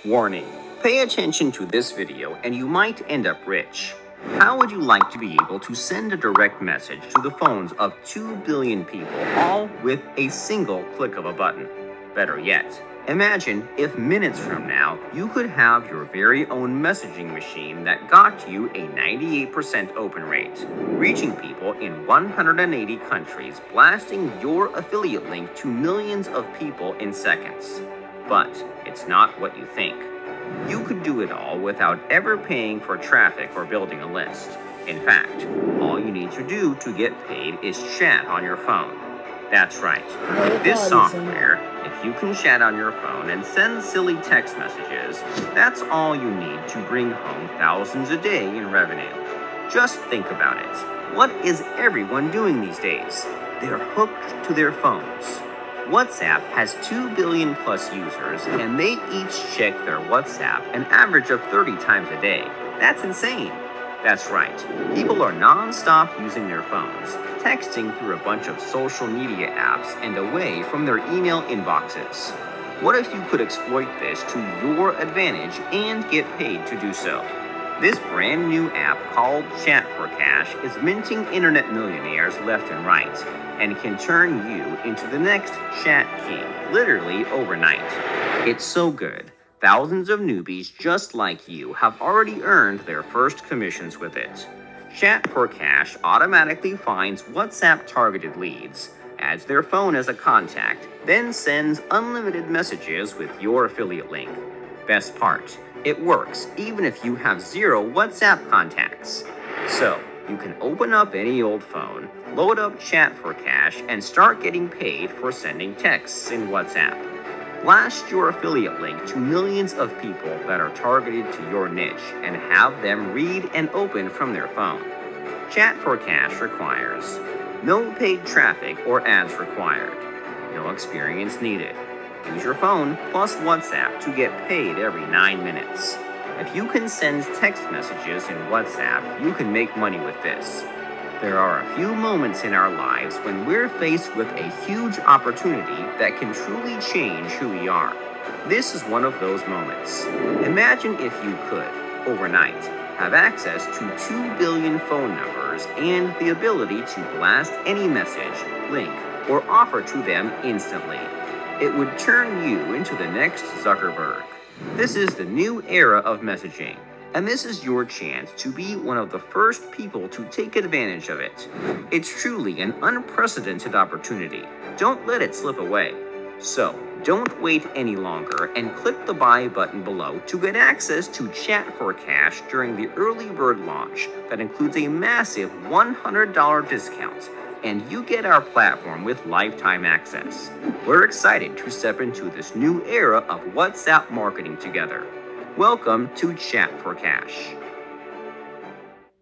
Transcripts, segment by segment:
Warning, pay attention to this video and you might end up rich. How would you like to be able to send a direct message to the phones of 2 billion people, all with a single click of a button? Better yet, imagine if minutes from now you could have your very own messaging machine that got you a 98% open rate, reaching people in 180 countries, blasting your affiliate link to millions of people in seconds. But it's not what you think. You could do it all without ever paying for traffic or building a list. In fact, all you need to do to get paid is chat on your phone. That's right. With this software, if you can chat on your phone and send silly text messages, that's all you need to bring home thousands a day in revenue. Just think about it. What is everyone doing these days? They're hooked to their phones. WhatsApp has 2 billion plus users, and they each check their WhatsApp an average of 30 times a day. That's insane. That's right. People are non-stop using their phones, texting through a bunch of social media apps and away from their email inboxes. What if you could exploit this to your advantage and get paid to do so? This brand new app called Chat4Kash is minting internet millionaires left and right, and can turn you into the next chat king, literally overnight. It's so good. Thousands of newbies just like you have already earned their first commissions with it. Chat4Kash automatically finds WhatsApp targeted leads, adds their phone as a contact, then sends unlimited messages with your affiliate link. Best part, it works even if you have 0 WhatsApp contacts. So, you can open up any old phone, load up Chat4Kash, and start getting paid for sending texts in WhatsApp. Blast your affiliate link to millions of people that are targeted to your niche and have them read and open from their phone. Chat4Kash requires no paid traffic or ads required, no experience needed. Use your phone plus WhatsApp to get paid every 9 minutes. If you can send text messages in WhatsApp, you can make money with this. There are a few moments in our lives when we're faced with a huge opportunity that can truly change who we are. This is one of those moments. Imagine if you could, overnight, have access to 2 billion phone numbers and the ability to blast any message, link, or offer to them instantly. It would turn you into the next Zuckerberg. This is the new era of messaging, and this is your chance to be one of the first people to take advantage of it. It's truly an unprecedented opportunity. Don't let it slip away. So, don't wait any longer and click the buy button below to get access to Chat4Kash during the early bird launch that includes a massive $100 discount. And you get our platform with lifetime access. We're excited to step into this new era of WhatsApp marketing together. Welcome to Chat4Kash.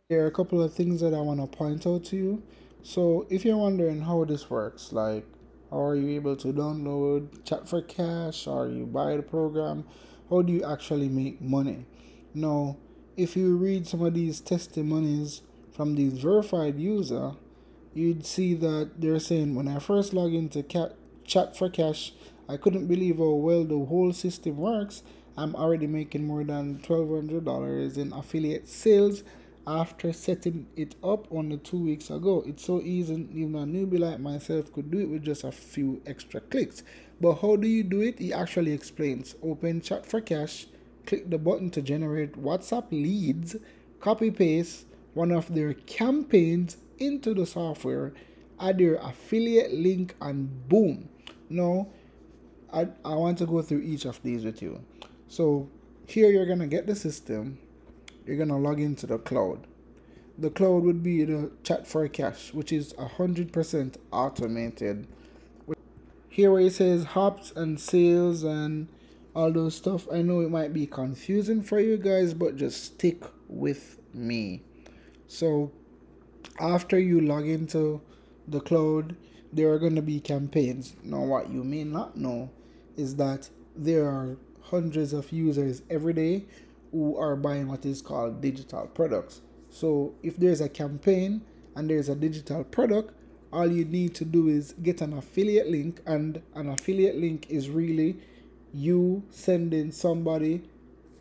There are a couple of things that I want to point out to you. So if you're wondering how this works, like how are you able to download Chat4Kash or you buy the program, how do you actually make money? Now, if you read some of these testimonies from these verified users, you'd see that they're saying, when I first logged into Chat4Kash, I couldn't believe how well the whole system works. I'm already making more than $1,200 in affiliate sales after setting it up only 2 weeks ago. It's so easy, even a newbie like myself could do it with just a few extra clicks. But how do you do it? He actually explains. Open Chat4Kash, click the button to generate WhatsApp leads, copy paste one of their campaigns into the software, add your affiliate link, and boom. Now, I want to go through each of these with you. So here you're going to get the system. You're going to log into the cloud. The cloud would be the Chat4Kash, which is 100% automated. Here where it says hops and sales and all those stuff, I know it might be confusing for you guys, but just stick with me. So after you log into the cloud, there are going to be campaigns. Now what you may not know is that there are hundreds of users every day who are buying what is called digital products. So if there's a campaign and there's a digital product, all you need to do is get an affiliate link, and an affiliate link is really you sending somebody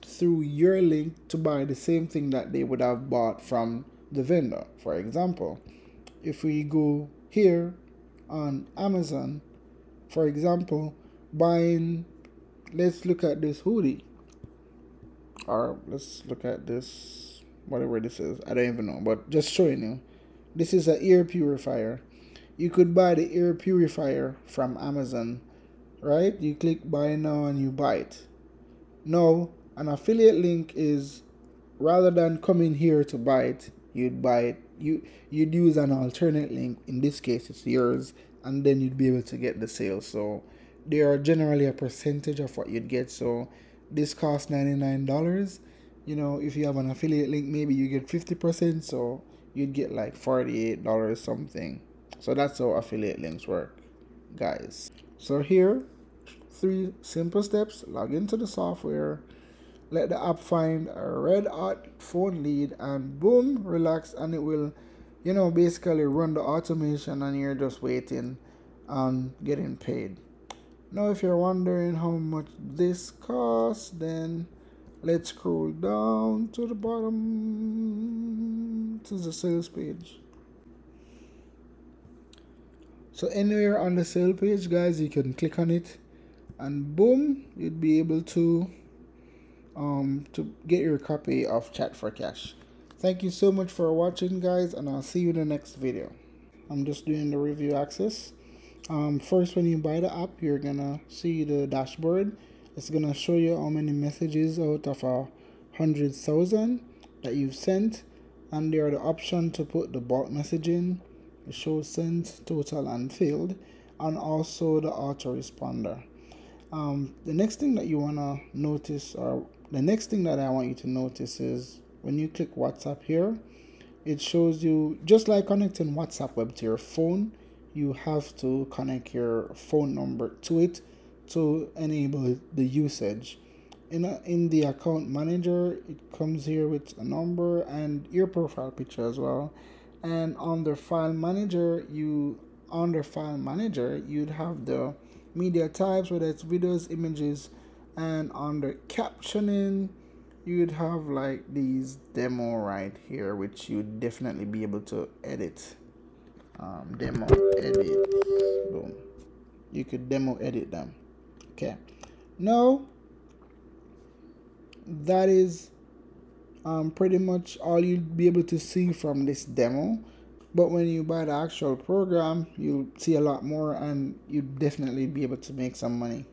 through your link to buy the same thing that they would have bought from the vendor. For example, if we go here on Amazon, for example, buying, let's look at this hoodie, or let's look at this, whatever this is, I don't even know, but just showing you, this is an air purifier. You could buy the air purifier from Amazon, right? You click buy now and you buy it. Now, an affiliate link is, rather than coming here to buy it, you'd buy it, you'd use an alternate link. In this case, it's yours, and then you'd be able to get the sale. So they are generally a percentage of what you'd get. So this costs $99. You know, if you have an affiliate link, maybe you get 50%, so you'd get like $48 something. So that's how affiliate links work, guys. So here, 3 simple steps: log into the software, let the app find a red hot phone lead, and boom, relax, and it will, you know, basically run the automation, and you're just waiting on getting paid. Now, if you're wondering how much this costs, then let's scroll down to the bottom to the sales page. So anywhere on the sale page, guys, you can click on it, and boom, you'd be able to get your copy of Chat4Kash. Thank you so much for watching, guys, and I'll see you in the next video. I'm just doing the review access. First, when you buy the app, you're gonna see the dashboard. It's gonna show you how many messages out of 100,000 that you've sent, and there are the option to put the bulk messaging. It shows sent, total, and failed, and also the autoresponder. The next thing that you wanna notice, or the next thing that I want you to notice, is when you click WhatsApp here, it shows you, just like connecting WhatsApp web to your phone, you have to connect your phone number to it to enable the usage. In the account manager, it comes here with a number and your profile picture as well. And under file manager, you'd have the media types, whether it's videos, images, and under captioning, you'd have like these demo right here, which you'd definitely be able to edit. Demo edit, boom, you could demo edit them. Okay, now that is pretty much all you'd be able to see from this demo. But when you buy the actual program, you'll see a lot more, and you'll definitely be able to make some money.